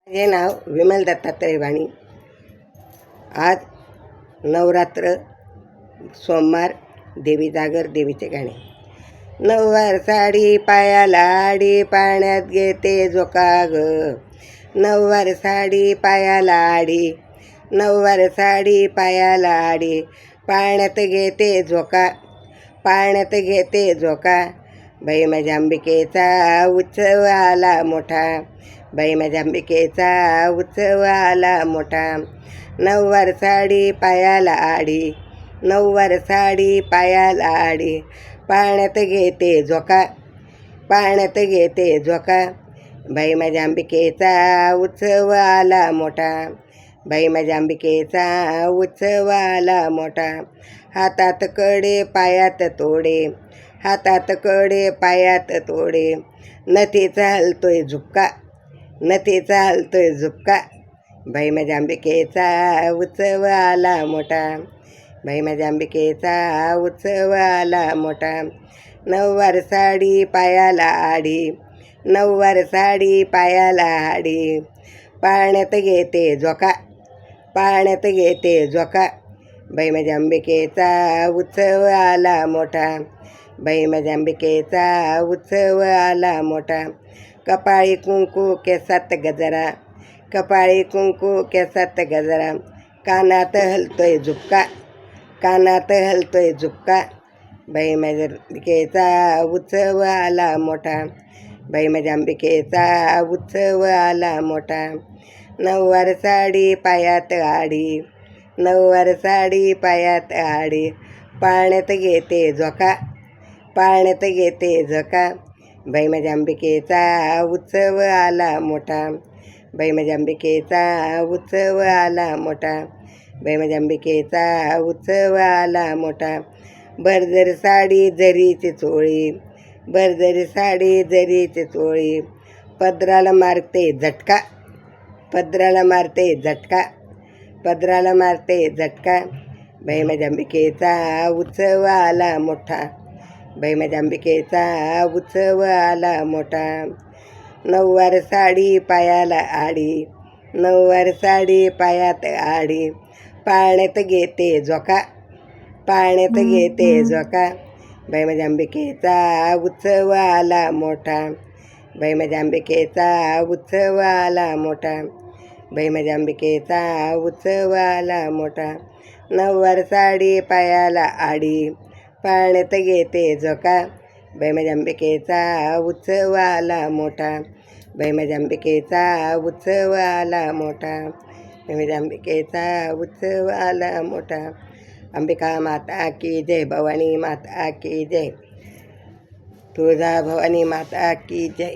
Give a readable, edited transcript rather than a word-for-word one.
माझे नाव विमल दत्तात्रय वाणी. आज नवरात्र सोमवार देवी जागर देवीचे गाणे. नऊवार साडी पायाला आडी पाण्यात घेते झोका ग. नऊवार साडी पायाला आडी, नऊवार साडी पायाला आडी, पाण्यात घेते झोका, पाण्यात घेते झोका. बाई माझ्या अंबिकेचा उत्सव आला मोठा, बाई माझ्या अंबिकेचा उत्सव आला मोठा. नऊवार साडी पायाला आडी, नऊवार साडी पायाला आडी, पाण्यात घेते झोका, पाण्यात घेते झोका. बाई माझ्या अंबिकेचा उत्सव आला मोठा, बाई माझ्या अंबिकेचा उत्सव आला मोठा. हातात कडे पायात तोडे, हातात कडे पायात तोडे, नथीचा हलतोय झुपका, नथीचा हलतोय झुपका. बाई माझ्या अंबिकेचा उत्सव आला मोठा, बाई माझ्या अंबिकेचा उत्सव आला मोठा. नऊवार साडी पायाला आडी, नऊवार साडी पायाला आडी, पाण्यात घेते झोका, पाण्यात घेते झोका. बाई माझ्या अंबिकेचा उत्सव आला मोठा, बाई माझ्या अंबिकेचा उत्सव आला मोठा. कपाळी कुंकू केसात गजरा, कपाळी कुंकू केसात गजरा, कानात हलतोय झुपका, कानात हलतोय झुपका. बाई माझ्या अंबिकेचा उत्सव आला मोठा, बाई माझ्या अंबिकेचा उत्सव आला मोठा. नऊवार साडी पायात आडी, नऊवार साडी पायात आडी, पाण्यात घेते झोका, पाण्यात घेते झोका. बाई माझ्या अंबिकेचा उत्सव आला मोठा, बाई माझ्या अंबिकेचा उत्सव आला मोठा, बाई माझ्या अंबिकेचा उत्सव आला मोठा. भरजरी साडी जरीची चोळी, भरजरी साडी जरीची चोळी, पदराला मारते झटका, पदराला मारते झटका, पदराला मारते झटका. बाई माझ्या अंबिकेचा उत्सव आला मोठा, बाई माझ्या अंबिकेचा उत्सव आला मोठा. नऊवार साडी पायाला आडी, नऊवार साडी पायात आडी, पाण्यात घेते झोका, पाण्यात घेते झोका. बाई माझ्या अंबिकेचा उत्सव आला मोठा, बाई माझ्या अंबिकेचा उत्सव आला मोठा, बाई माझ्या अंबिकेचा उत्सव आला मोठा. नऊवार साडी पायाला आडी, पाण्यात घेते झोका. बाई माझ्या अंबिकेचा उत्सव आला मोठा, बाई माझ्या अंबिकेचा उत्सव आला मोठा, बाई माझ्या अंबिकेचा उत्सव आला मोठा. अंबिका माता की जय, भवानी माता की जय, तुळजा भवानी माता की जय.